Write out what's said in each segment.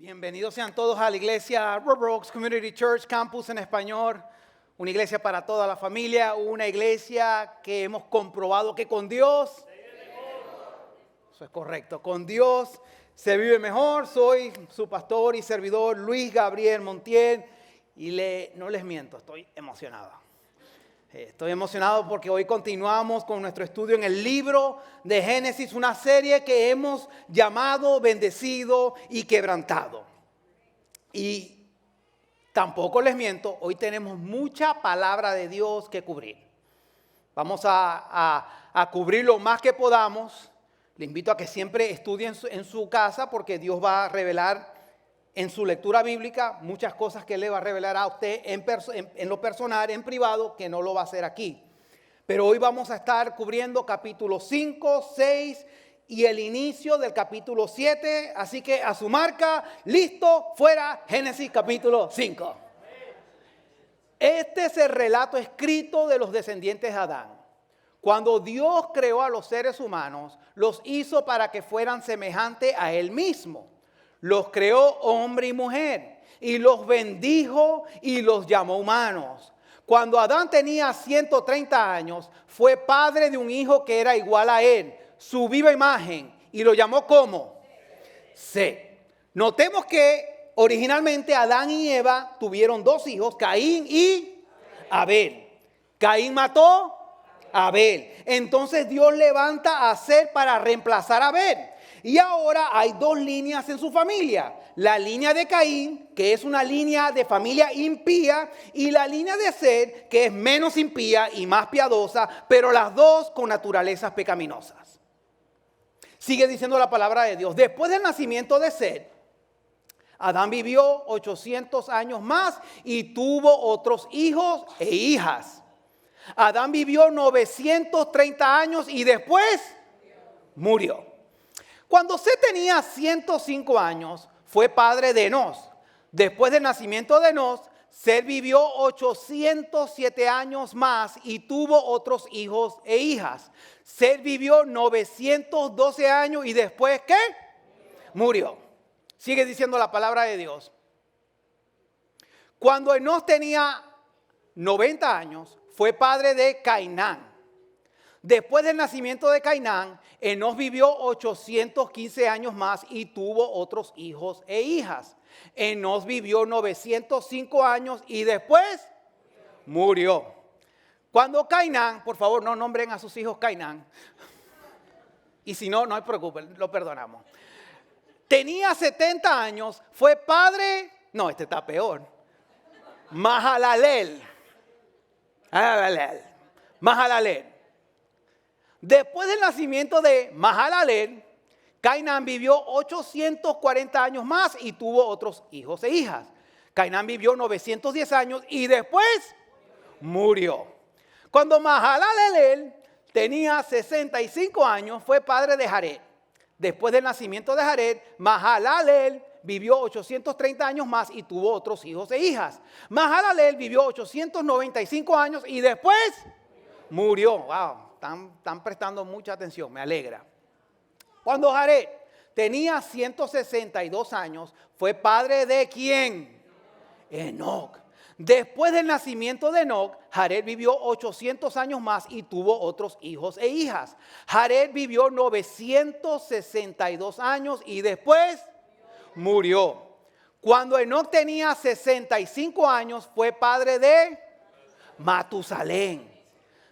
Bienvenidos sean todos a la iglesia Roblox Community Church Campus en español. Una iglesia para toda la familia, una iglesia que hemos comprobado que con Dios, eso es correcto, con Dios se vive mejor. Soy su pastor y servidor Luis Gabriel Montiel y no les miento, estoy emocionado. Estoy emocionado porque hoy continuamos con nuestro estudio en el libro de Génesis, una serie que hemos llamado Bendecido y Quebrantado. Y tampoco les miento, hoy tenemos mucha palabra de Dios que cubrir. Vamos a cubrir lo más que podamos. Le invito a que siempre estudien en su casa porque Dios va a revelar en su lectura bíblica muchas cosas que Él le va a revelar a usted en lo personal, en privado, que no lo va a hacer aquí. Pero hoy vamos a estar cubriendo capítulo 5, 6 y el inicio del capítulo 7. Así que a su marca, listo, fuera, Génesis capítulo 5. Este es el relato escrito de los descendientes de Adán. Cuando Dios creó a los seres humanos, los hizo para que fueran semejantes a Él mismo. Los creó hombre y mujer y los bendijo y los llamó humanos. Cuando Adán tenía 130 años, fue padre de un hijo que era igual a él, su viva imagen, y lo llamó ¿cómo? Set. Notemos que originalmente Adán y Eva tuvieron dos hijos, Caín y Abel. Caín mató a Abel. Entonces Dios levanta a Set para reemplazar a Abel. Y ahora hay dos líneas en su familia. La línea de Caín, que es una línea de familia impía, y la línea de Set, que es menos impía y más piadosa, pero las dos con naturalezas pecaminosas. Sigue diciendo la palabra de Dios. Después del nacimiento de Set, Adán vivió 800 años más y tuvo otros hijos e hijas. Adán vivió 930 años y después murió. Cuando Set tenía 105 años, fue padre de Enos. Después del nacimiento de Enos, Set vivió 807 años más y tuvo otros hijos e hijas. Set vivió 912 años y después, ¿qué? Murió. Sigue diciendo la palabra de Dios. Cuando Enos tenía 90 años, fue padre de Cainán. Después del nacimiento de Cainán, Enos vivió 815 años más y tuvo otros hijos e hijas. Enos vivió 905 años y después murió. Cuando Cainán, por favor no nombren a sus hijos Cainán. Y si no, no se preocupen, lo perdonamos. Tenía 70 años, fue padre, no, este está peor. Mahalalel. Después del nacimiento de Mahalalel, Cainán vivió 840 años más y tuvo otros hijos e hijas. Cainán vivió 910 años y después murió. Cuando Mahalalel tenía 65 años, fue padre de Jared. Después del nacimiento de Jared, Mahalalel vivió 830 años más y tuvo otros hijos e hijas. Mahalalel vivió 895 años y después murió. Wow. Están prestando mucha atención, me alegra. Cuando Jared tenía 162 años, fue padre de ¿quién? Enoc. Después del nacimiento de Enoc, Jared vivió 800 años más y tuvo otros hijos e hijas. Jared vivió 962 años y después murió. Cuando Enoc tenía 65 años, fue padre de Matusalén.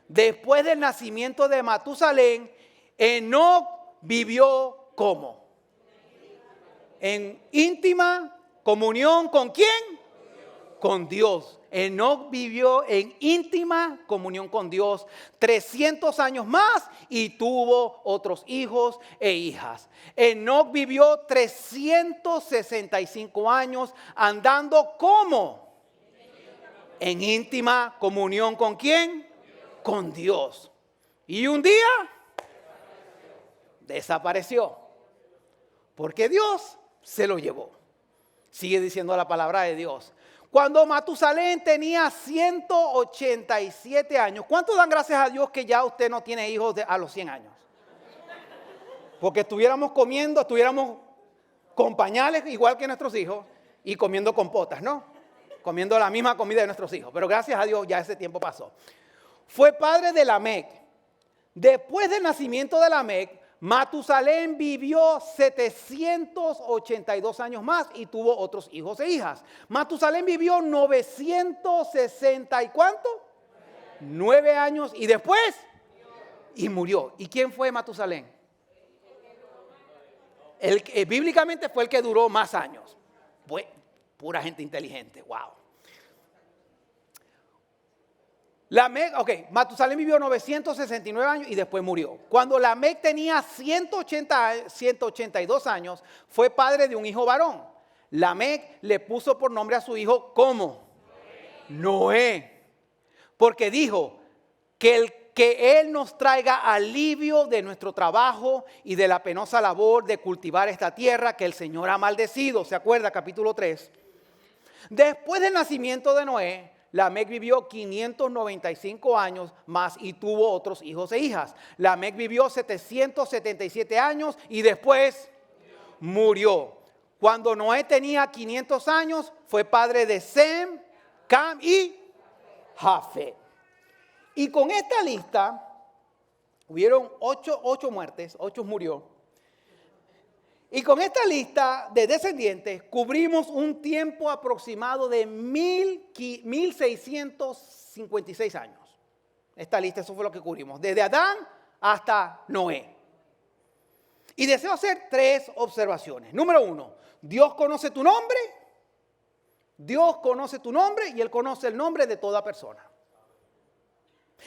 Después del nacimiento de Matusalén, Enoc vivió ¿cómo? En íntima comunión ¿con quién? Con Dios. Enoc vivió en íntima comunión con Dios 300 años más y tuvo otros hijos e hijas. Enoc vivió 365 años andando ¿cómo? En íntima comunión ¿con quién? Con Dios. Y un día desapareció. Porque Dios se lo llevó. Sigue diciendo la palabra de Dios. Cuando Matusalén tenía 187 años. ¿Cuántos dan gracias a Dios que ya usted no tiene hijos a los 100 años? Porque estuviéramos comiendo, estuviéramos con pañales igual que nuestros hijos y comiendo compotas, ¿no? Comiendo la misma comida de nuestros hijos. Pero gracias a Dios ya ese tiempo pasó. Fue padre de Lamec. Después del nacimiento de Lamec, Matusalén vivió 782 años más y tuvo otros hijos e hijas. Matusalén vivió 960 y ¿cuánto? 9 años y después y murió. ¿Y quién fue Matusalén? Bíblicamente fue el que duró más años. Fue pura gente inteligente, wow. Matusalén vivió 969 años y después murió. Cuando Lamec tenía 182 años, fue padre de un hijo varón. Lamec le puso por nombre a su hijo, ¿cómo? Noé. Porque dijo que Él nos traiga alivio de nuestro trabajo y de la penosa labor de cultivar esta tierra que el Señor ha maldecido. ¿Se acuerda? Capítulo 3. Después del nacimiento de Noé, Lamec vivió 595 años más y tuvo otros hijos e hijas. Lamec vivió 777 años y después murió. Cuando Noé tenía 500 años, fue padre de Sem, Cam y Jafet. Y con esta lista, hubieron 8 muertes, 8 murió. Y con esta lista de descendientes cubrimos un tiempo aproximado de 1656 años. Esta lista, eso fue lo que cubrimos, desde Adán hasta Noé. Y deseo hacer 3 observaciones. Número 1, Dios conoce tu nombre. Dios conoce tu nombre y Él conoce el nombre de toda persona.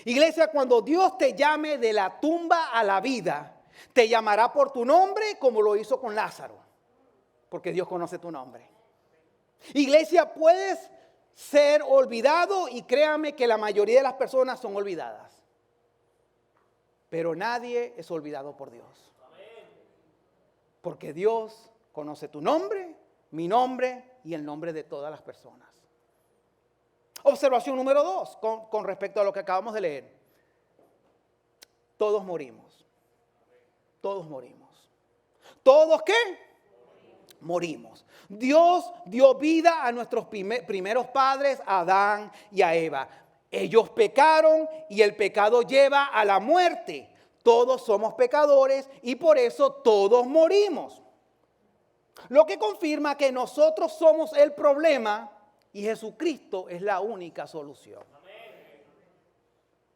Iglesia, cuando Dios te llame de la tumba a la vida, te llamará por tu nombre como lo hizo con Lázaro, porque Dios conoce tu nombre. Iglesia, puedes ser olvidado y créame que la mayoría de las personas son olvidadas, pero nadie es olvidado por Dios, porque Dios conoce tu nombre, mi nombre y el nombre de todas las personas. Observación número 2, con respecto a lo que acabamos de leer. Todos morimos. Todos morimos. ¿Todos qué? Morimos. Dios dio vida a nuestros primeros padres, a Adán y a Eva. Ellos pecaron y el pecado lleva a la muerte. Todos somos pecadores y por eso todos morimos. Lo que confirma que nosotros somos el problema y Jesucristo es la única solución.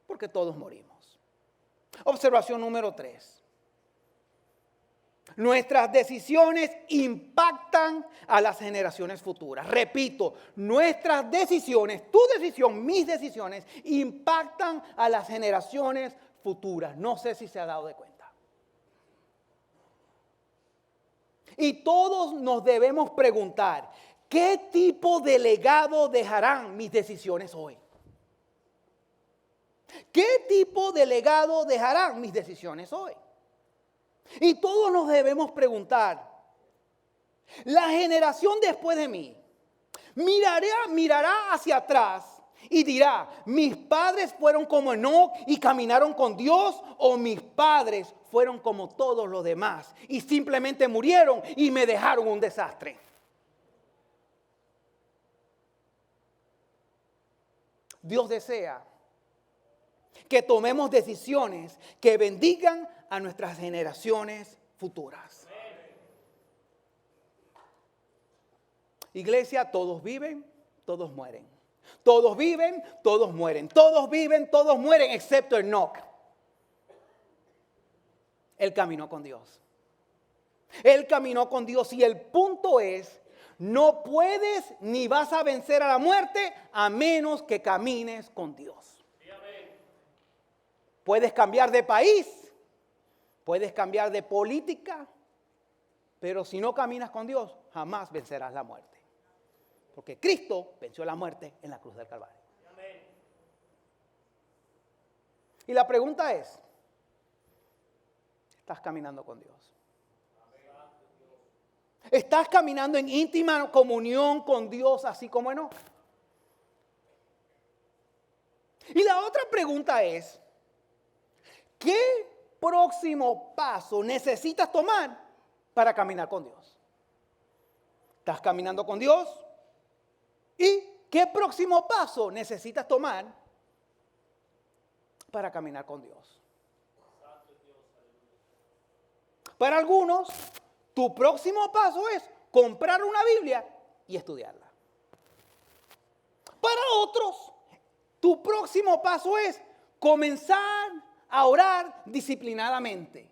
Porque todos morimos. Observación número 3. Nuestras decisiones impactan a las generaciones futuras. Repito, nuestras decisiones, tu decisión, mis decisiones, impactan a las generaciones futuras. No sé si se ha dado de cuenta. Y todos nos debemos preguntar, ¿qué tipo de legado dejarán mis decisiones hoy? ¿Qué tipo de legado dejarán mis decisiones hoy? Y todos nos debemos preguntar, la generación después de mí mirará hacia atrás y dirá, mis padres fueron como Enoc y caminaron con Dios, o mis padres fueron como todos los demás y simplemente murieron y me dejaron un desastre. Dios desea que tomemos decisiones que bendigan a nuestras generaciones futuras. Iglesia, todos viven, todos mueren. Todos viven, todos mueren. Todos viven, todos mueren, excepto Enoc. Él caminó con Dios. Él caminó con Dios y el punto es, no puedes ni vas a vencer a la muerte a menos que camines con Dios. Puedes cambiar de país. Puedes cambiar de política, pero si no caminas con Dios, jamás vencerás la muerte. Porque Cristo venció la muerte en la cruz del Calvario. Y la pregunta es, ¿estás caminando con Dios? ¿Estás caminando en íntima comunión con Dios así como Enoc? Y la otra pregunta es, ¿qué próximo paso necesitas tomar para caminar con Dios? ¿Estás caminando con Dios? ¿Y qué próximo paso necesitas tomar para caminar con Dios? Para algunos, tu próximo paso es comprar una Biblia y estudiarla. Para otros, tu próximo paso es comenzar a orar disciplinadamente.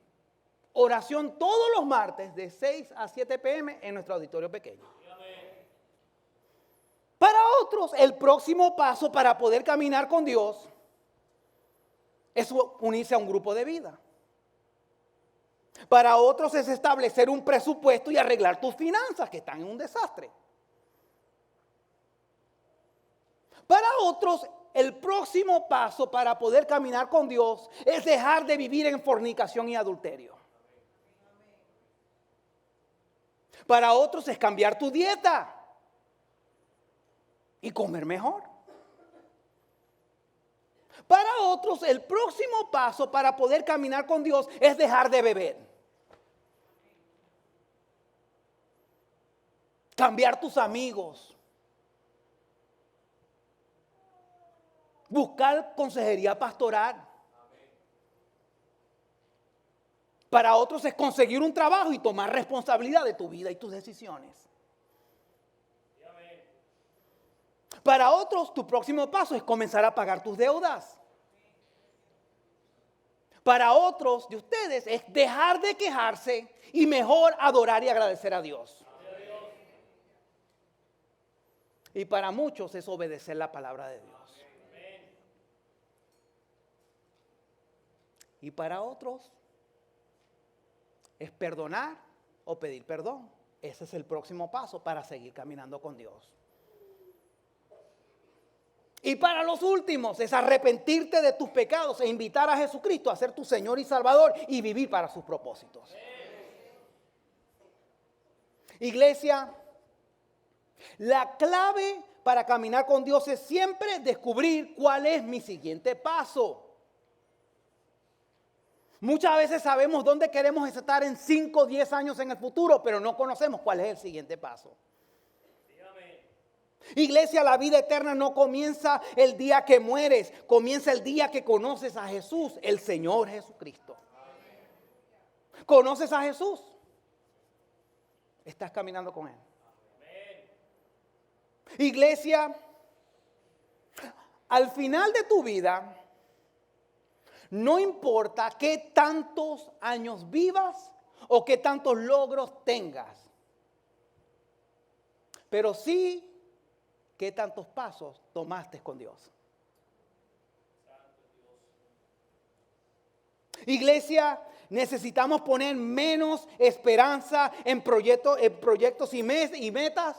Oración todos los martes de 6 a 7 p.m. en nuestro auditorio pequeño. Para otros, el próximo paso para poder caminar con Dios es unirse a un grupo de vida. Para otros es establecer un presupuesto y arreglar tus finanzas que están en un desastre. Para otros, el próximo paso para poder caminar con Dios es dejar de vivir en fornicación y adulterio. Para otros es cambiar tu dieta y comer mejor. Para otros, el próximo paso para poder caminar con Dios es dejar de beber. Cambiar tus amigos. Buscar consejería pastoral. Para otros es conseguir un trabajo y tomar responsabilidad de tu vida y tus decisiones. Para otros, tu próximo paso es comenzar a pagar tus deudas. Para otros de ustedes es dejar de quejarse y mejor adorar y agradecer a Dios. Y para muchos es obedecer la palabra de Dios. Y para otros es perdonar o pedir perdón. Ese es el próximo paso para seguir caminando con Dios. Y para los últimos es arrepentirte de tus pecados e invitar a Jesucristo a ser tu Señor y Salvador y vivir para sus propósitos. Iglesia, la clave para caminar con Dios es siempre descubrir cuál es mi siguiente paso. Muchas veces sabemos dónde queremos estar en 5 o 10 años en el futuro, pero no conocemos cuál es el siguiente paso. Iglesia, la vida eterna no comienza el día que mueres, comienza el día que conoces a Jesús, el Señor Jesucristo. ¿Conoces a Jesús? Estás caminando con Él. Iglesia, al final de tu vida, no importa qué tantos años vivas o qué tantos logros tengas, pero sí qué tantos pasos tomaste con Dios. Iglesia, necesitamos poner menos esperanza en proyectos y metas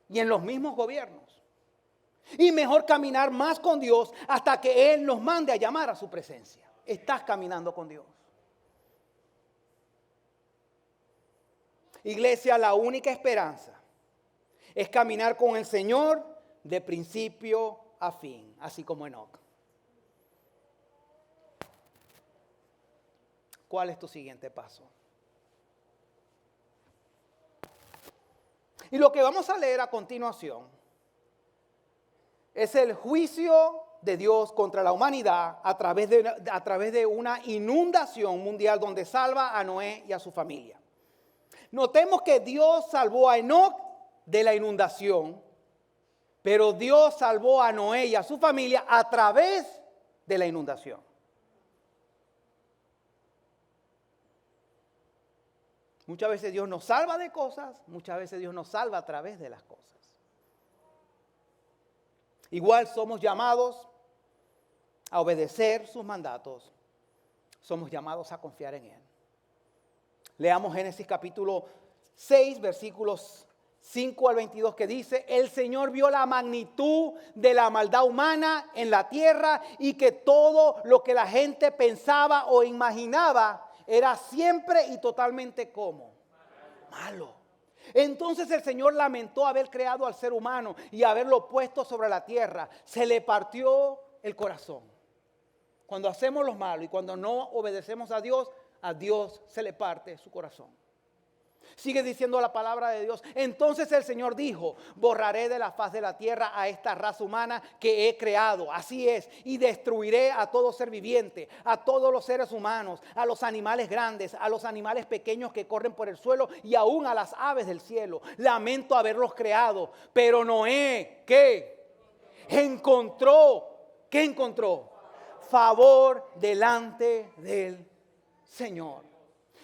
y en los mismos gobiernos. Y mejor caminar más con Dios hasta que Él nos mande a llamar a su presencia. Estás caminando con Dios. Iglesia, la única esperanza es caminar con el Señor de principio a fin, así como Enoc. ¿Cuál es tu siguiente paso? Y lo que vamos a leer a continuación es el juicio de Dios contra la humanidad a través de una inundación mundial donde salva a Noé y a su familia. Notemos que Dios salvó a Enoc de la inundación, pero Dios salvó a Noé y a su familia a través de la inundación. Muchas veces Dios nos salva de cosas, muchas veces Dios nos salva a través de las cosas. Igual somos llamados a obedecer sus mandatos, somos llamados a confiar en Él. Leamos Génesis capítulo 6, versículos 5 al 22 que dice: el Señor vio la magnitud de la maldad humana en la tierra y que todo lo que la gente pensaba o imaginaba era siempre y totalmente como malo. Entonces el Señor lamentó haber creado al ser humano y haberlo puesto sobre la tierra. Se le partió el corazón. Cuando hacemos lo malo y cuando no obedecemos a Dios se le parte su corazón. Sigue diciendo la palabra de Dios. Entonces el Señor dijo, borraré de la faz de la tierra a esta raza humana que he creado. Así es. Y destruiré a todo ser viviente, a todos los seres humanos, a los animales grandes, a los animales pequeños que corren por el suelo y aún a las aves del cielo. Lamento haberlos creado. Pero Noé, ¿qué? ¿Qué encontró? Favor delante del Señor.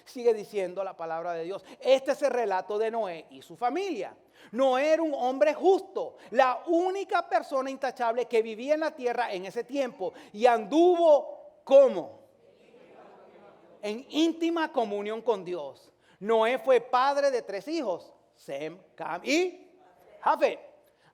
Sigue diciendo la palabra de Dios. Este es el relato de Noé y su familia. Noé era un hombre justo, la única persona intachable que vivía en la tierra en ese tiempo. Y anduvo ¿cómo? En íntima comunión con Dios. Noé fue padre de 3 hijos, Sem, Cam y Jafet.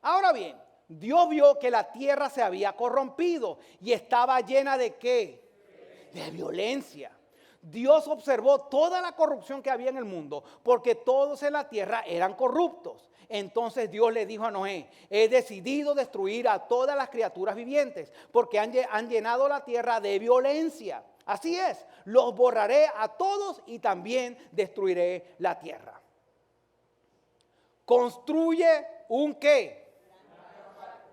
Ahora bien, Dios vio que la tierra se había corrompido y estaba llena ¿de qué? De violencia. Dios observó toda la corrupción que había en el mundo, porque todos en la tierra eran corruptos. Entonces Dios le dijo a Noé, he decidido destruir a todas las criaturas vivientes, porque han llenado la tierra de violencia. Así es, los borraré a todos y también destruiré la tierra. Construye un ¿qué?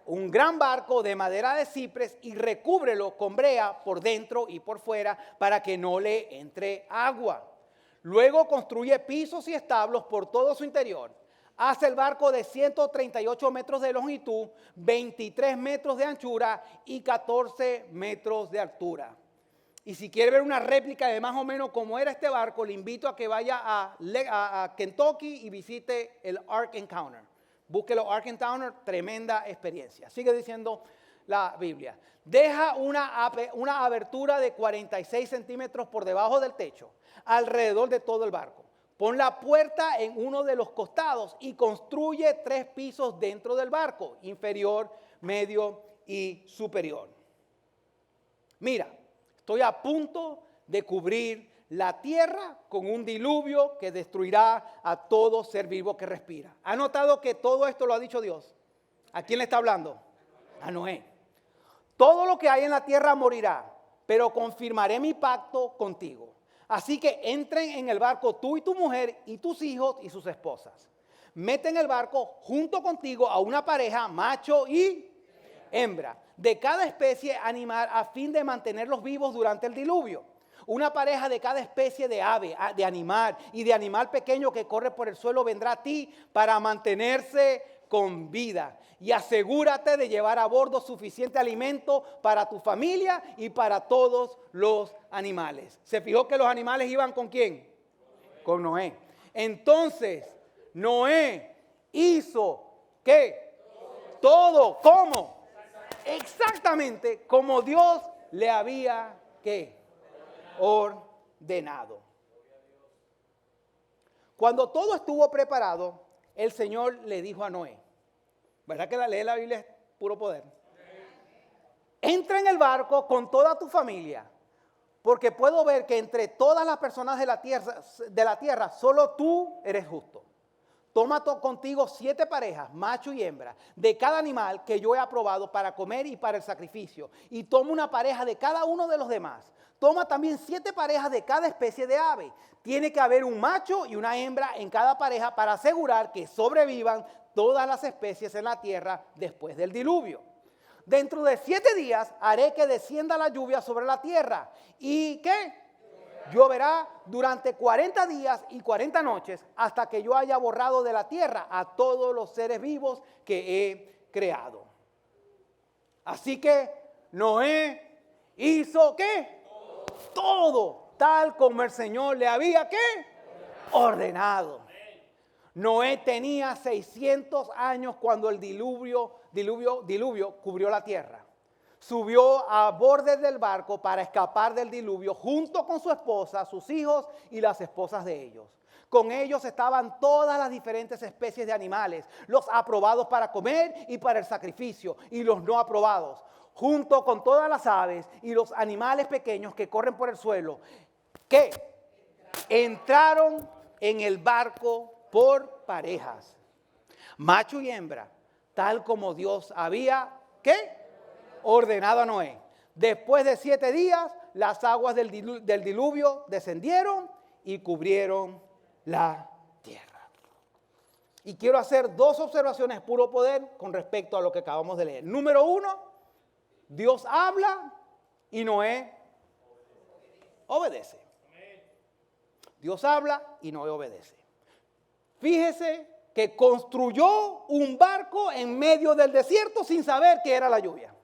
Un gran barco de madera de cipres y recúbrelo con brea por dentro y por fuera para que no le entre agua. Luego construye pisos y establos por todo su interior. Hace el barco de 138 metros de longitud, 23 metros de anchura y 14 metros de altura. Y si quiere ver una réplica de más o menos cómo era este barco, le invito a que vaya a Kentucky y visite el Ark Encounter. Búsquelo, Ark Encounter, tremenda experiencia. Sigue diciendo la Biblia. Deja una abertura de 46 centímetros por debajo del techo, alrededor de todo el barco. Pon la puerta en uno de los costados y construye 3 pisos dentro del barco, inferior, medio y superior. Mira, estoy a punto de cubrir la tierra con un diluvio que destruirá a todo ser vivo que respira. ¿Ha notado que todo esto lo ha dicho Dios? ¿A quién le está hablando? A Noé. Todo lo que hay en la tierra morirá, pero confirmaré mi pacto contigo. Así que entren en el barco tú y tu mujer y tus hijos y sus esposas. Mete en el barco junto contigo a una pareja, macho y hembra, de cada especie animal a fin de mantenerlos vivos durante el diluvio. Una pareja de cada especie de ave, de animal y de animal pequeño que corre por el suelo vendrá a ti para mantenerse con vida. Y asegúrate de llevar a bordo suficiente alimento para tu familia y para todos los animales. ¿Se fijó que los animales iban con quién? Con Noé. Entonces, Noé hizo ¿qué? Todo. ¿Cómo? Exactamente como Dios le había ¿qué? Ordenado. Cuando todo estuvo preparado, el Señor le dijo a Noé, ¿verdad que leer la Biblia es puro poder? Entra en el barco con toda tu familia, porque puedo ver que entre todas las personas de la tierra solo tú eres justo. Toma contigo 7 parejas, macho y hembra, de cada animal que yo he aprobado para comer y para el sacrificio. Y toma una pareja de cada uno de los demás. Toma también 7 parejas de cada especie de ave. Tiene que haber un macho y una hembra en cada pareja para asegurar que sobrevivan todas las especies en la tierra después del diluvio. Dentro de 7 días haré que descienda la lluvia sobre la tierra. ¿Y qué? Lloverá durante 40 días y 40 noches hasta que yo haya borrado de la tierra a todos los seres vivos que he creado. Así que Noé hizo ¿qué? Todo tal como el Señor le había ¿qué? Ordenado. Noé tenía 600 años cuando el diluvio cubrió la tierra. Subió a borde del barco para escapar del diluvio junto con su esposa, sus hijos y las esposas de ellos. Con ellos estaban todas las diferentes especies de animales, los aprobados para comer y para el sacrificio y los no aprobados, junto con todas las aves y los animales pequeños que corren por el suelo, que entraron en el barco por parejas, macho y hembra, tal como Dios había, ¿qué? Ordenado a Noé. Después de 7 días, las aguas del diluvio descendieron y cubrieron la tierra. Y quiero hacer dos observaciones puro poder con respecto a lo que acabamos de leer. Número 1, Dios habla y Noé obedece. Dios habla y Noé obedece. Fíjese que construyó un barco en medio del desierto sin saber que era la lluvia.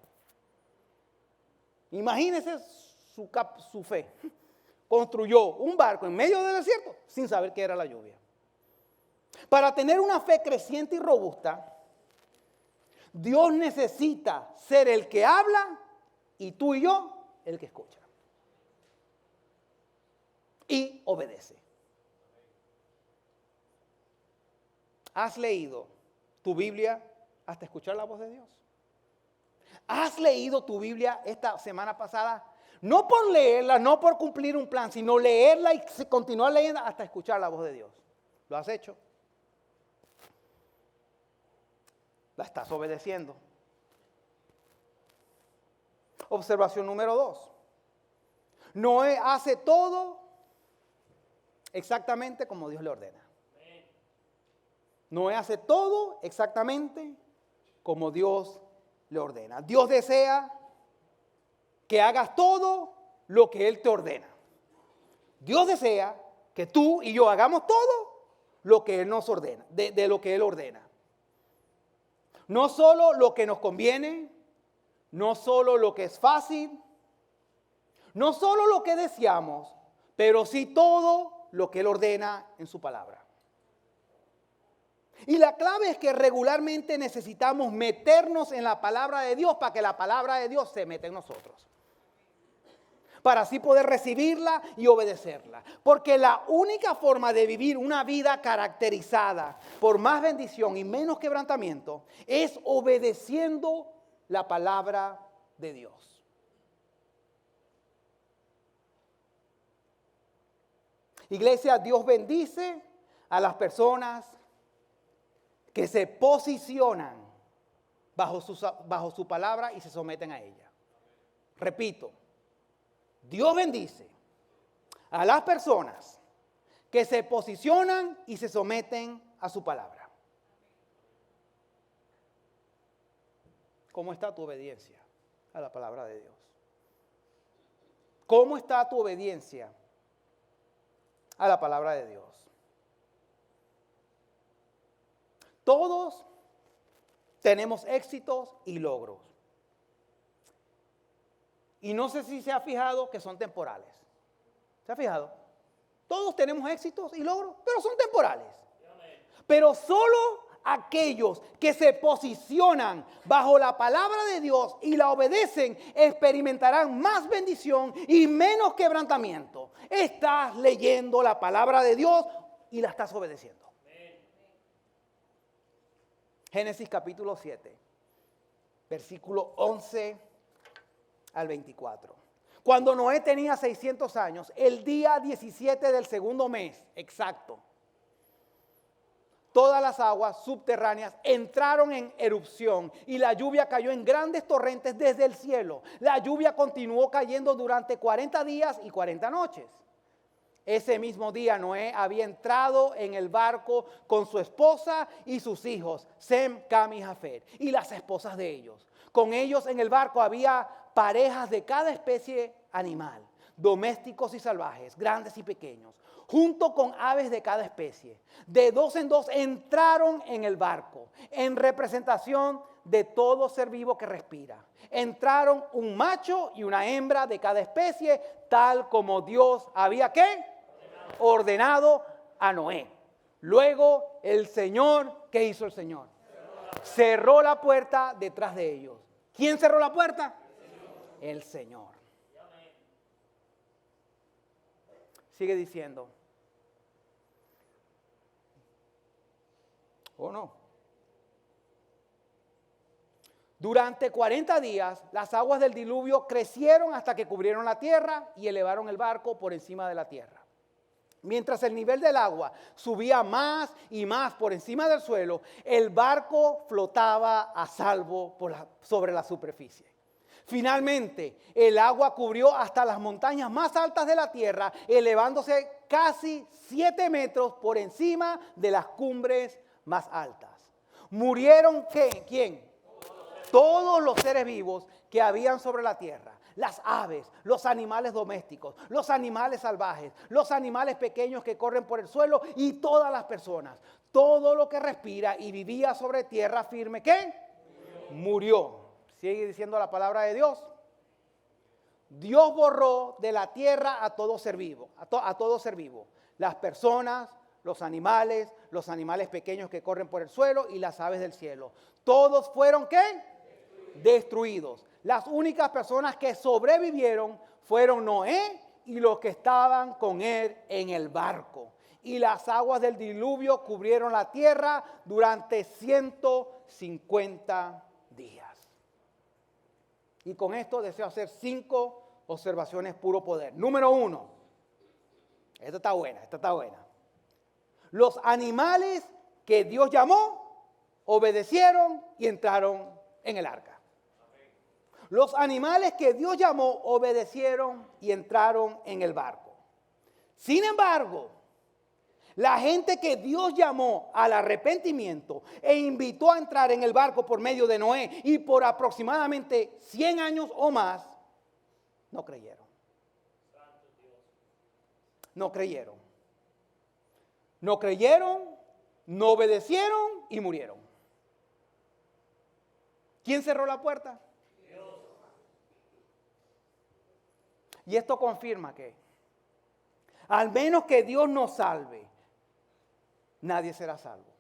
Imagínese su fe. Construyó un barco en medio del desierto sin saber que era la lluvia. Para tener una fe creciente y robusta, Dios necesita ser el que habla y tú y yo el que escucha. Y obedece. ¿Has leído tu Biblia hasta escuchar la voz de Dios? ¿Has leído tu Biblia esta semana pasada? No por leerla, no por cumplir un plan, sino leerla y continuar leyendo hasta escuchar la voz de Dios. ¿Lo has hecho? ¿La estás obedeciendo? Observación número 2. Noé hace todo exactamente como Dios le ordena. Noé hace todo exactamente como Dios le ordena. Dios desea que hagas todo lo que Él te ordena. Dios desea que tú y yo hagamos todo lo que Él nos ordena, de lo que Él ordena. No solo lo que nos conviene, no solo lo que es fácil, no solo lo que deseamos, pero sí todo lo que Él ordena en su palabra. Y la clave es que regularmente necesitamos meternos en la palabra de Dios para que la palabra de Dios se meta en nosotros. Para así poder recibirla y obedecerla. Porque la única forma de vivir una vida caracterizada por más bendición y menos quebrantamiento es obedeciendo la palabra de Dios. Iglesia, Dios bendice a las personas que se posicionan bajo su palabra y se someten a ella. Repito, Dios bendice a las personas que se posicionan y se someten a su palabra. ¿Cómo está tu obediencia a la palabra de Dios? ¿Cómo está tu obediencia a la palabra de Dios? Todos tenemos éxitos y logros. Y no sé si se ha fijado que son temporales. ¿Se ha fijado? Todos tenemos éxitos y logros, pero son temporales. Pero solo aquellos que se posicionan bajo la palabra de Dios y la obedecen experimentarán más bendición y menos quebrantamiento. Estás leyendo la palabra de Dios y la estás obedeciendo. Génesis capítulo 7, versículo 11 al 24. Cuando Noé tenía 600 años, el día 17 del segundo mes, exacto, todas las aguas subterráneas entraron en erupción y la lluvia cayó en grandes torrentes desde el cielo. La lluvia continuó cayendo durante 40 días y 40 noches. Ese mismo día Noé había entrado en el barco con su esposa y sus hijos, Sem, Cam y Jafet, y las esposas de ellos. Con ellos en el barco había parejas de cada especie animal, domésticos y salvajes, grandes y pequeños, junto con aves de cada especie. De dos en dos entraron en el barco, en representación de todo ser vivo que respira. Entraron un macho y una hembra de cada especie, tal como Dios había ¿qué? Ordenado a Noé. Luego el Señor, ¿qué hizo el Señor? Cerró la puerta detrás de ellos. ¿Quién cerró la puerta? El Señor. Sigue diciendo. ¿O no? Durante 40 días las aguas del diluvio crecieron hasta que cubrieron la tierra y elevaron el barco por encima de la tierra. Mientras el nivel del agua subía más y más por encima del suelo, el barco flotaba a salvo sobre la superficie. Finalmente, el agua cubrió hasta las montañas más altas de la tierra, elevándose casi 7 metros por encima de las cumbres más altas. ¿Murieron qué? ¿Quién? Todos los seres vivos que habían sobre la tierra. Las aves, los animales domésticos, los animales salvajes, los animales pequeños que corren por el suelo y todas las personas. Todo lo que respira y vivía sobre tierra firme, ¿qué? Murió. Sigue diciendo la palabra de Dios. Dios borró de la tierra a todo ser vivo, a todo ser vivo. Las personas, los animales pequeños que corren por el suelo y las aves del cielo. Todos fueron, ¿qué? Destruidos. Las únicas personas que sobrevivieron fueron Noé y los que estaban con él en el barco. Y las aguas del diluvio cubrieron la tierra durante 150 días. Y con esto deseo hacer 5 observaciones puro poder. Número 1. Esta está buena. Los animales que Dios llamó obedecieron y entraron en el arca. Los animales que Dios llamó obedecieron y entraron en el barco. Sin embargo, la gente que Dios llamó al arrepentimiento e invitó a entrar en el barco por medio de Noé y por aproximadamente 100 años o más, no creyeron. No creyeron. No creyeron, no obedecieron y murieron. ¿Quién cerró la puerta? Dios. Y esto confirma que al menos que Dios nos salve, nadie será salvo.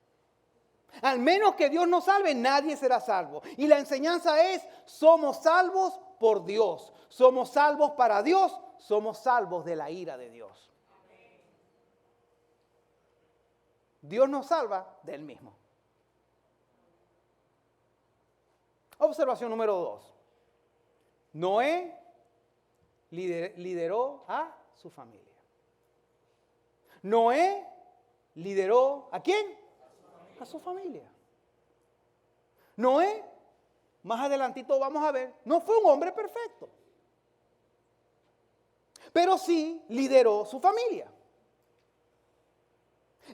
Al menos que Dios nos salve, nadie será salvo. Y la enseñanza es, somos salvos por Dios. Somos salvos para Dios, somos salvos de la ira de Dios. Dios nos salva de Él mismo. Observación número 2. Noé lideró a su familia. Noé lideró ¿a quién? A su familia. Noé, más adelantito vamos a ver, no fue un hombre perfecto. Pero sí lideró su familia.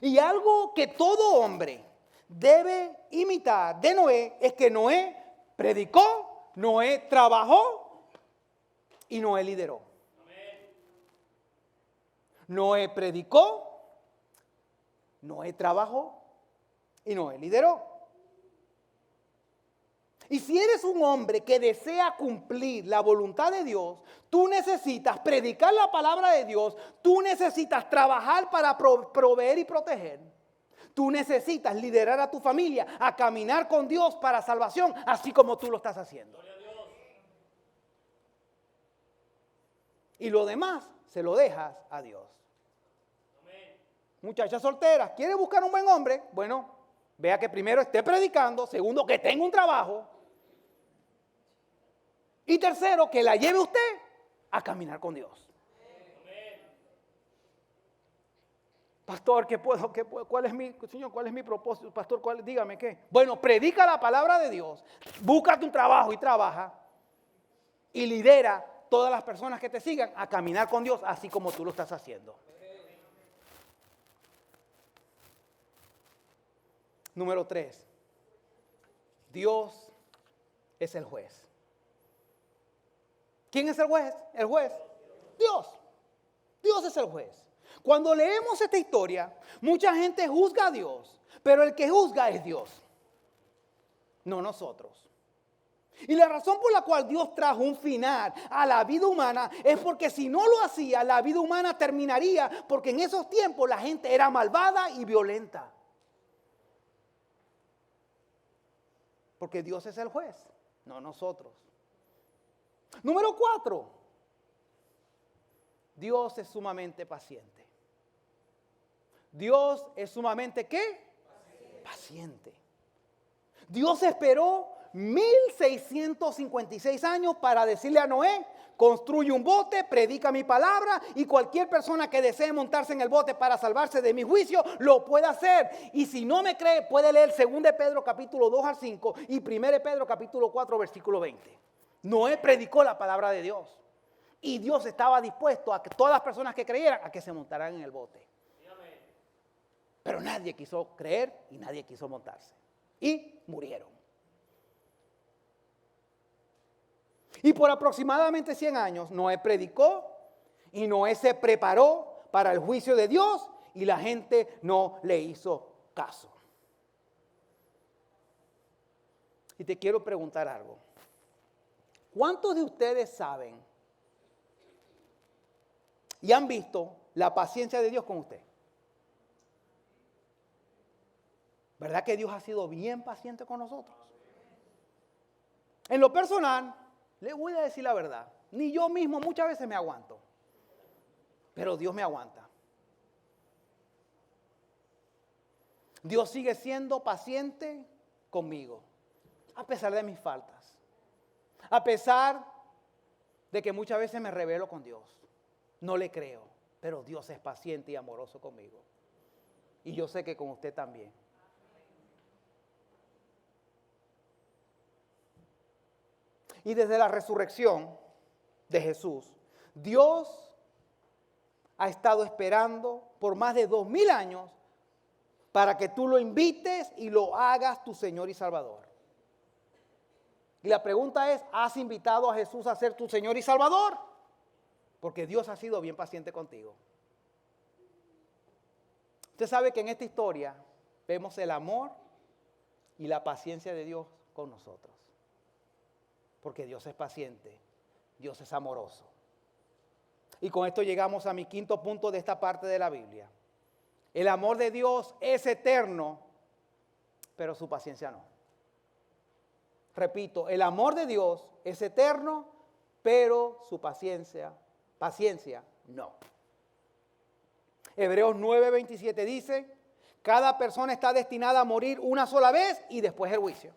Y algo que todo hombre debe imitar de Noé es que Noé predicó, Noé trabajó y Noé lideró. Noé predicó, Noé trabajó y Noé lideró. Y si eres un hombre que desea cumplir la voluntad de Dios, tú necesitas predicar la palabra de Dios, tú necesitas trabajar para proveer y proteger. Tú necesitas liderar a tu familia a caminar con Dios para salvación, así como tú lo estás haciendo. Y lo demás se lo dejas a Dios. Muchachas solteras, ¿quiere buscar un buen hombre? Bueno, vea que primero esté predicando, segundo que tenga un trabajo y tercero que la lleve usted a caminar con Dios. Pastor, ¿cuál es mi propósito? Pastor, dígame qué. Bueno, predica la palabra de Dios, búscate un trabajo y trabaja y lidera todas las personas que te sigan a caminar con Dios, así como tú lo estás haciendo. Número 3. Dios es el juez. ¿Quién es el juez? El juez. Dios. Dios es el juez. Cuando leemos esta historia, mucha gente juzga a Dios, pero el que juzga es Dios, no nosotros. Y la razón por la cual Dios trajo un final a la vida humana es porque si no lo hacía, la vida humana terminaría, porque en esos tiempos la gente era malvada y violenta. Porque Dios es el juez, no nosotros. Número 4. Dios es sumamente paciente. Dios es sumamente ¿qué? Paciente. Dios esperó 1656 años para decirle a Noé, construye un bote, predica mi palabra y cualquier persona que desee montarse en el bote para salvarse de mi juicio, lo puede hacer. Y si no me cree, puede leer 2 de Pedro capítulo 2 al 5 y 1 de Pedro capítulo 4 versículo 20. Noé predicó la palabra de Dios y Dios estaba dispuesto a que todas las personas que creyeran a que se montaran en el bote. Pero nadie quiso creer y nadie quiso montarse. Y murieron. Y por aproximadamente 100 años, Noé predicó y Noé se preparó para el juicio de Dios y la gente no le hizo caso. Y te quiero preguntar algo. ¿Cuántos de ustedes saben y han visto la paciencia de Dios con usted? ¿Verdad que Dios ha sido bien paciente con nosotros? En lo personal, le voy a decir la verdad. Ni yo mismo muchas veces me aguanto. Pero Dios me aguanta. Dios sigue siendo paciente conmigo. A pesar de mis faltas. A pesar de que muchas veces me rebelo con Dios. No le creo. Pero Dios es paciente y amoroso conmigo. Y yo sé que con usted también. Y desde la resurrección de Jesús, Dios ha estado esperando por más de 2000 años para que tú lo invites y lo hagas tu Señor y Salvador. Y la pregunta es, ¿has invitado a Jesús a ser tu Señor y Salvador? Porque Dios ha sido bien paciente contigo. Usted sabe que en esta historia vemos el amor y la paciencia de Dios con nosotros. Porque Dios es paciente, Dios es amoroso. Y con esto llegamos a mi quinto punto de esta parte de la Biblia. El amor de Dios es eterno, pero su paciencia no. Repito, el amor de Dios es eterno, pero su paciencia no. Hebreos 9:27 dice, cada persona está destinada a morir una sola vez y después el juicio.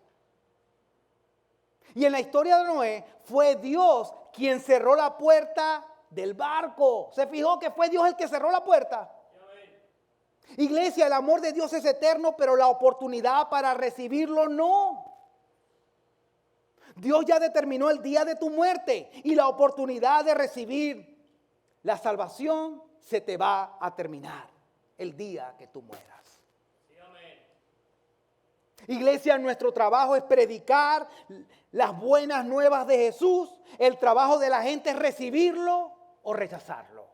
Y en la historia de Noé fue Dios quien cerró la puerta del barco. ¿Se fijó que fue Dios el que cerró la puerta? Iglesia, el amor de Dios es eterno, pero la oportunidad para recibirlo no. Dios ya determinó el día de tu muerte y la oportunidad de recibir la salvación se te va a terminar el día que tú mueras. Iglesia, nuestro trabajo es predicar las buenas nuevas de Jesús. El trabajo de la gente es recibirlo o rechazarlo.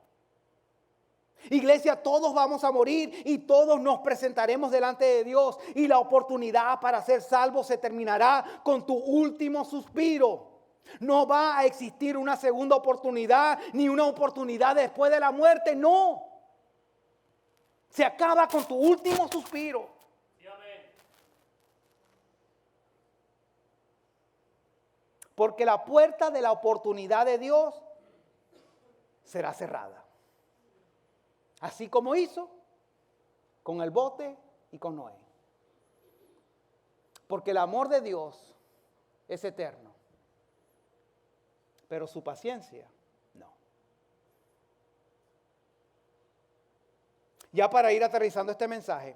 Iglesia, todos vamos a morir y todos nos presentaremos delante de Dios. Y la oportunidad para ser salvos se terminará con tu último suspiro. No va a existir una segunda oportunidad ni una oportunidad después de la muerte, no. Se acaba con tu último suspiro. Porque la puerta de la oportunidad de Dios será cerrada. Así como hizo con el bote y con Noé. Porque el amor de Dios es eterno. Pero su paciencia no. Ya para ir aterrizando este mensaje,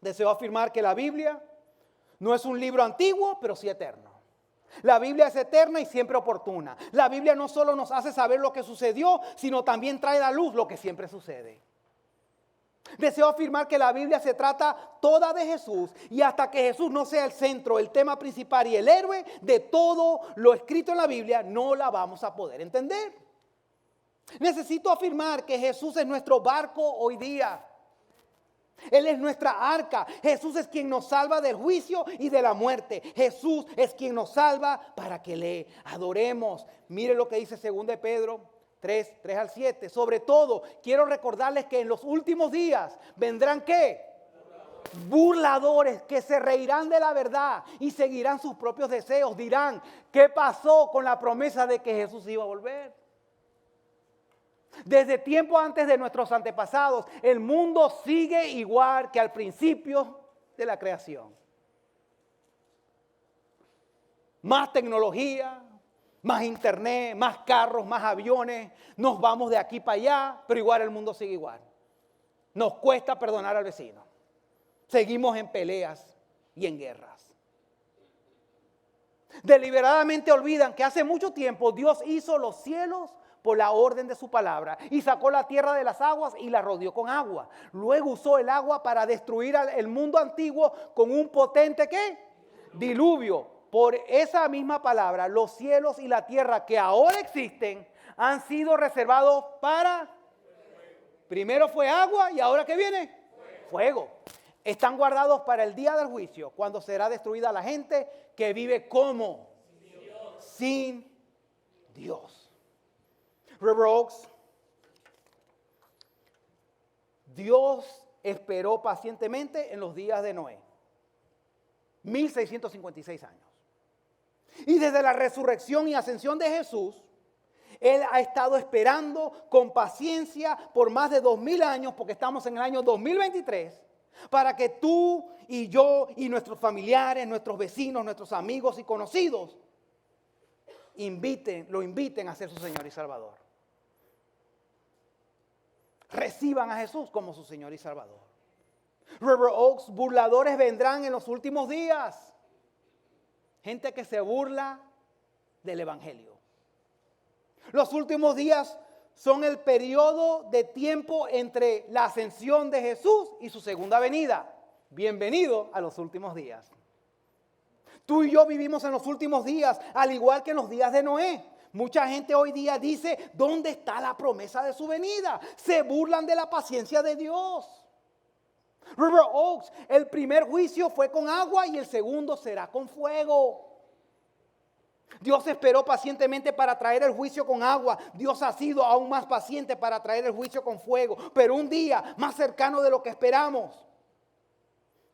deseo afirmar que la Biblia no es un libro antiguo, pero sí eterno. La Biblia es eterna y siempre oportuna. La Biblia no solo nos hace saber lo que sucedió, sino también trae a la luz lo que siempre sucede. Deseo afirmar que la Biblia se trata toda de Jesús y hasta que Jesús no sea el centro, el tema principal y el héroe de todo lo escrito en la Biblia, no la vamos a poder entender. Necesito afirmar que Jesús es nuestro barco hoy día. Él es nuestra arca. Jesús es quien nos salva del juicio y de la muerte. Jesús es quien nos salva para que le adoremos. Mire lo que dice 2 de Pedro 3:3-7. Sobre todo, quiero recordarles que en los últimos días vendrán ¿qué? Burladores que se reirán de la verdad y seguirán sus propios deseos. Dirán, ¿qué pasó con la promesa de que Jesús iba a volver? Desde tiempo antes de nuestros antepasados, el mundo sigue igual que al principio de la creación. Más tecnología, más internet, más carros, más aviones. Nos vamos de aquí para allá, pero igual el mundo sigue igual. Nos cuesta perdonar al vecino. Seguimos en peleas y en guerras. Deliberadamente olvidan que hace mucho tiempo Dios hizo los cielos por la orden de su palabra, y sacó la tierra de las aguas y la rodeó con agua. Luego usó el agua para destruir el mundo antiguo con un potente ¿qué? Diluvio. Por esa misma palabra, los cielos y la tierra que ahora existen han sido reservados para... Primero fue agua y ahora ¿qué viene? Fuego. Están guardados para el día del juicio, cuando será destruida la gente que vive como sin Dios. River Oaks, Dios esperó pacientemente en los días de Noé, 1656 años. Y desde la resurrección y ascensión de Jesús, Él ha estado esperando con paciencia por más de 2000 años, porque estamos en el año 2023, para que tú y yo y nuestros familiares, nuestros vecinos, nuestros amigos y conocidos lo inviten a ser su Señor y Salvador. Reciban a Jesús como su Señor y Salvador. River Oaks, burladores vendrán en los últimos días. Gente que se burla del Evangelio. Los últimos días son el periodo de tiempo entre la ascensión de Jesús y su segunda venida. Bienvenido a los últimos días. Tú y yo vivimos en los últimos días, al igual que en los días de Noé. Mucha gente hoy día dice, ¿dónde está la promesa de su venida? Se burlan de la paciencia de Dios. River Oaks, el primer juicio fue con agua y el segundo será con fuego. Dios esperó pacientemente para traer el juicio con agua. Dios ha sido aún más paciente para traer el juicio con fuego. Pero un día más cercano de lo que esperamos,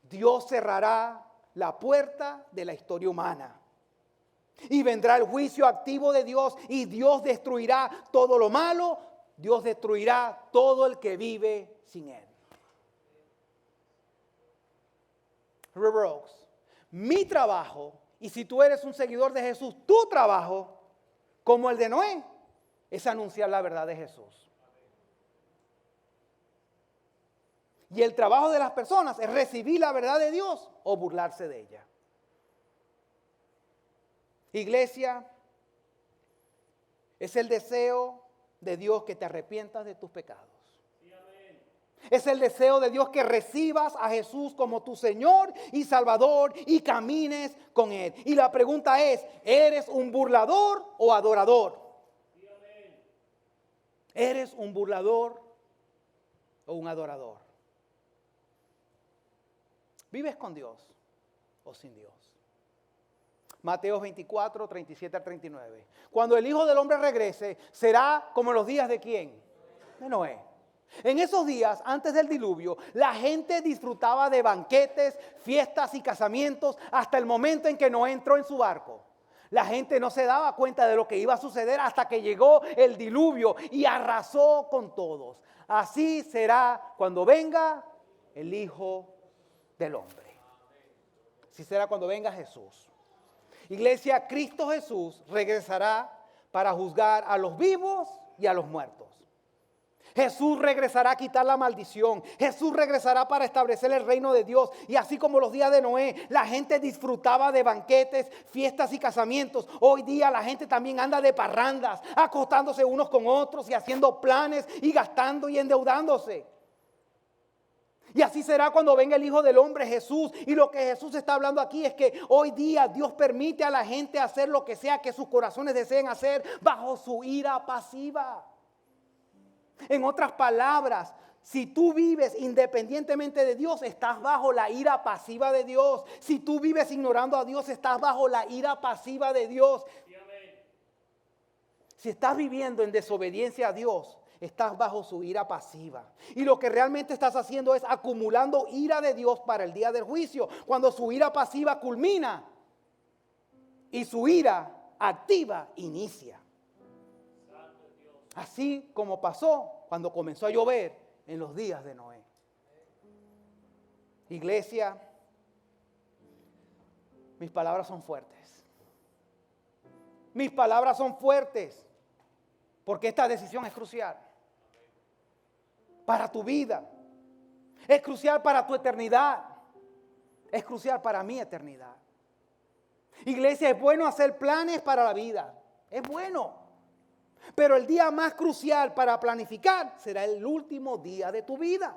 Dios cerrará la puerta de la historia humana. Y vendrá el juicio activo de Dios y Dios destruirá todo lo malo. Dios destruirá todo el que vive sin Él. River Oaks, mi trabajo, y si tú eres un seguidor de Jesús, tu trabajo, como el de Noé, es anunciar la verdad de Jesús. Y el trabajo de las personas es recibir la verdad de Dios o burlarse de ella. Iglesia, es el deseo de Dios que te arrepientas de tus pecados. Es el deseo de Dios que recibas a Jesús como tu Señor y Salvador y camines con Él. Y la pregunta es, ¿eres un burlador o adorador? ¿Eres un burlador o un adorador? ¿Vives con Dios o sin Dios? Mateo 24, 37 al 39. Cuando el Hijo del Hombre regrese, será como en los días de ¿quién? De Noé. En esos días, antes del diluvio, la gente disfrutaba de banquetes, fiestas y casamientos hasta el momento en que Noé entró en su barco. La gente no se daba cuenta de lo que iba a suceder hasta que llegó el diluvio y arrasó con todos. Así será cuando venga el Hijo del Hombre. Así será cuando venga Jesús. Iglesia, Cristo Jesús regresará para juzgar a los vivos y a los muertos. Jesús regresará a quitar la maldición. Jesús regresará para establecer el reino de Dios. Y así como los días de Noé, la gente disfrutaba de banquetes, fiestas y casamientos. Hoy día la gente también anda de parrandas, acostándose unos con otros y haciendo planes y gastando y endeudándose. Y así será cuando venga el Hijo del Hombre, Jesús. Y lo que Jesús está hablando aquí es que hoy día Dios permite a la gente hacer lo que sea que sus corazones deseen hacer bajo su ira pasiva. En otras palabras, si tú vives independientemente de Dios, estás bajo la ira pasiva de Dios. Si tú vives ignorando a Dios, estás bajo la ira pasiva de Dios. Si estás viviendo en desobediencia a Dios, estás bajo su ira pasiva. Y lo que realmente estás haciendo es acumulando ira de Dios para el día del juicio, cuando su ira pasiva culmina y su ira activa inicia. Así como pasó cuando comenzó a llover en los días de Noé. Iglesia, mis palabras son fuertes. Mis palabras son fuertes porque esta decisión es crucial para tu vida. Es crucial para tu eternidad. Es crucial para mi eternidad. Iglesia, es bueno hacer planes para la vida. Es bueno. Pero el día más crucial para planificar será el último día de tu vida.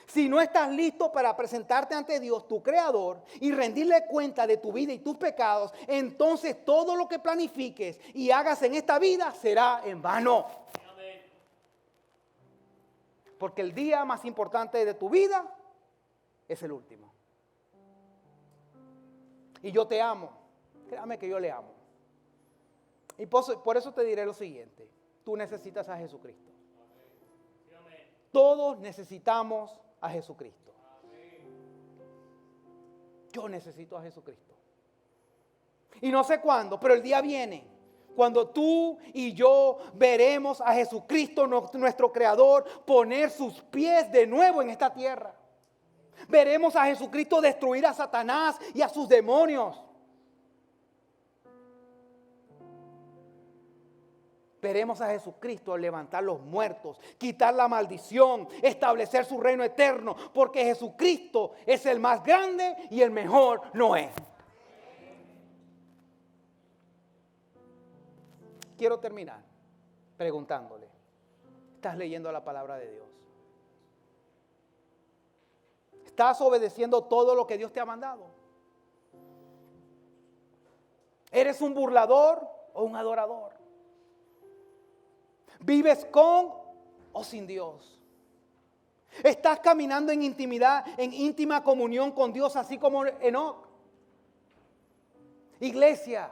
Si no estás listo para presentarte ante Dios, tu Creador, y rendirle cuenta de tu vida y tus pecados, entonces todo lo que planifiques y hagas en esta vida será en vano. Porque el día más importante de tu vida es el último. Y yo te amo. Créame que yo le amo. Y por eso te diré lo siguiente. Tú necesitas a Jesucristo. Todos necesitamos a Jesucristo. Yo necesito a Jesucristo. Y no sé cuándo, pero el día viene cuando tú y yo veremos a Jesucristo, nuestro Creador, poner sus pies de nuevo en esta tierra. Veremos a Jesucristo destruir a Satanás y a sus demonios. Veremos a Jesucristo levantar los muertos, quitar la maldición, establecer su reino eterno, porque Jesucristo es el más grande y el mejor no es. Quiero terminar preguntándole, ¿estás leyendo la palabra de Dios? ¿Estás obedeciendo todo lo que Dios te ha mandado? ¿Eres un burlador o un adorador? ¿Vives con o sin Dios? ¿Estás caminando en intimidad, en íntima comunión con Dios, así como Enoc? Iglesia,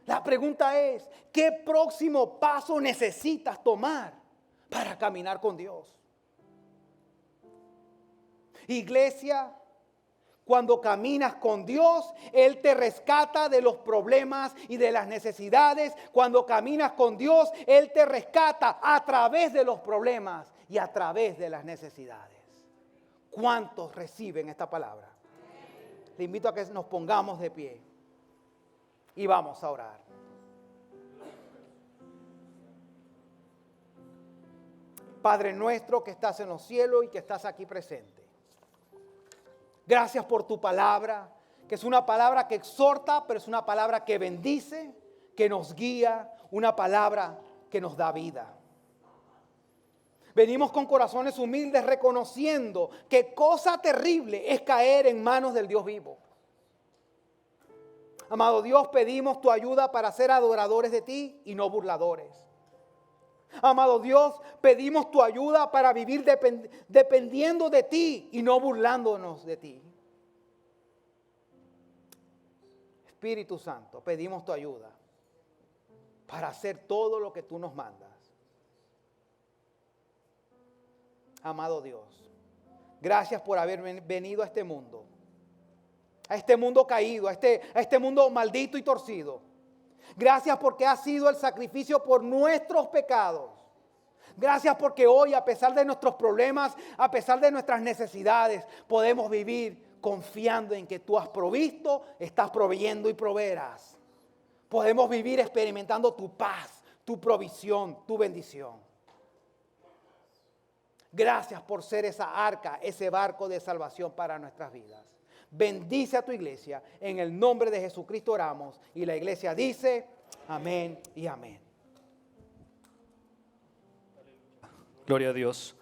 la pregunta es, ¿qué próximo paso necesitas tomar para caminar con Dios? Iglesia, cuando caminas con Dios, Él te rescata de los problemas y de las necesidades. Cuando caminas con Dios, Él te rescata a través de los problemas y a través de las necesidades. ¿Cuántos reciben esta palabra? Le invito a que nos pongamos de pie y vamos a orar. Padre nuestro que estás en los cielos y que estás aquí presente. Gracias por tu palabra, que es una palabra que exhorta, pero es una palabra que bendice, que nos guía, una palabra que nos da vida. Venimos con corazones humildes reconociendo que cosa terrible es caer en manos del Dios vivo. Amado Dios, pedimos tu ayuda para ser adoradores de ti y no burladores. Amado Dios, pedimos tu ayuda para vivir dependiendo de ti y no burlándonos de ti. Espíritu Santo, pedimos tu ayuda para hacer todo lo que tú nos mandas. Amado Dios, gracias por haber venido a este mundo caído, a este mundo maldito y torcido. Gracias porque has sido el sacrificio por nuestros pecados. Gracias porque hoy, a pesar de nuestros problemas, a pesar de nuestras necesidades, podemos vivir confiando en que tú has provisto, estás proveyendo y proveerás. Podemos vivir experimentando tu paz, tu provisión, tu bendición. Gracias por ser esa arca, ese barco de salvación para nuestras vidas. Bendice a tu iglesia. En el nombre de Jesucristo oramos. Y la iglesia dice, amén y amén. Gloria a Dios.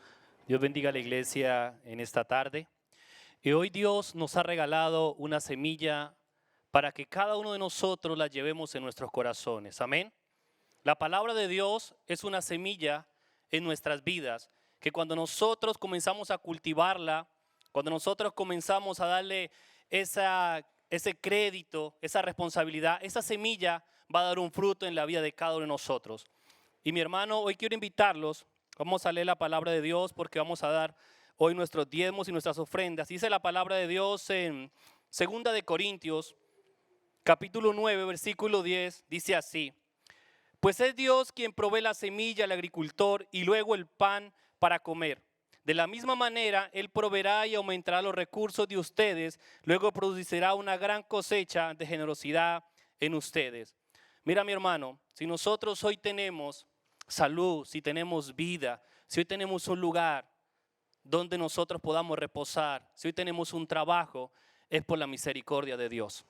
Dios bendiga a la iglesia en esta tarde. Y hoy Dios nos ha regalado una semilla para que cada uno de nosotros la llevemos en nuestros corazones. Amén. La palabra de Dios es una semilla en nuestras vidas que cuando nosotros comenzamos a cultivarla, cuando nosotros comenzamos a darle ese crédito, esa responsabilidad, esa semilla va a dar un fruto en la vida de cada uno de nosotros. Y mi hermano, hoy quiero invitarlos, vamos a leer la palabra de Dios porque vamos a dar hoy nuestros diezmos y nuestras ofrendas. Dice la palabra de Dios en 2 de Corintios, capítulo 9, versículo 10, dice así: pues es Dios quien provee la semilla al agricultor y luego el pan para comer. De la misma manera, Él proveerá y aumentará los recursos de ustedes, luego producirá una gran cosecha de generosidad en ustedes. Mira, mi hermano, si nosotros hoy tenemos salud, si tenemos vida, si hoy tenemos un lugar donde nosotros podamos reposar, si hoy tenemos un trabajo, es por la misericordia de Dios.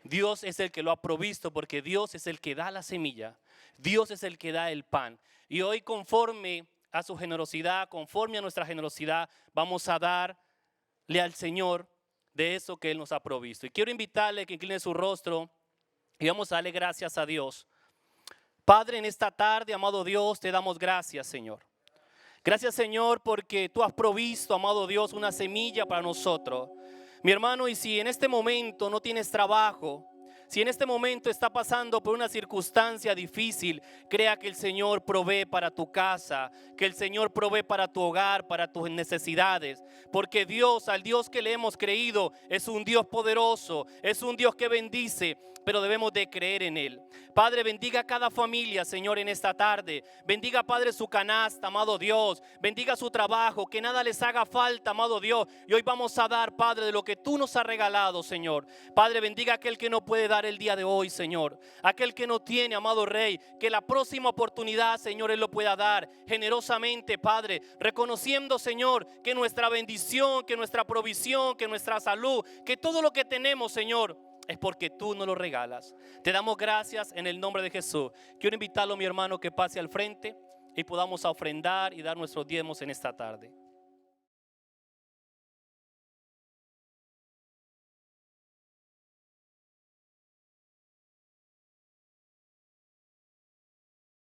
Dios es el que lo ha provisto, porque Dios es el que da la semilla. Dios es el que da el pan. Y hoy, conforme a su generosidad, conforme a nuestra generosidad, vamos a darle al Señor de eso que Él nos ha provisto. Y quiero invitarle a que incline su rostro y vamos a darle gracias a Dios. Padre, en esta tarde, amado Dios, te damos gracias, Señor. Gracias, Señor, porque tú has provisto, amado Dios, una semilla para nosotros. Mi hermano, y si en este momento no tienes trabajo, si en este momento está pasando por una circunstancia difícil, crea que el Señor provee para tu casa, que el Señor provee para tu hogar, para tus necesidades. Porque Dios, al Dios que le hemos creído, es un Dios poderoso, es un Dios que bendice, pero debemos de creer en Él. Padre, bendiga a cada familia, Señor, en esta tarde. Bendiga, Padre, su canasta, amado Dios. Bendiga su trabajo, que nada les haga falta, amado Dios. Y hoy vamos a dar, Padre, de lo que tú nos has regalado, Señor. Padre, bendiga a aquel que no puede dar el día de hoy, Señor. Aquel que no tiene, amado Rey, que la próxima oportunidad, Señor, Él lo pueda dar generosamente, Padre. Reconociendo, Señor, que nuestra bendición, que nuestra provisión, que nuestra salud, que todo lo que tenemos, Señor, es porque tú nos lo regalas. Te damos gracias en el nombre de Jesús. Quiero invitarlo, mi hermano, que pase al frente y podamos ofrendar y dar nuestros diezmos en esta tarde.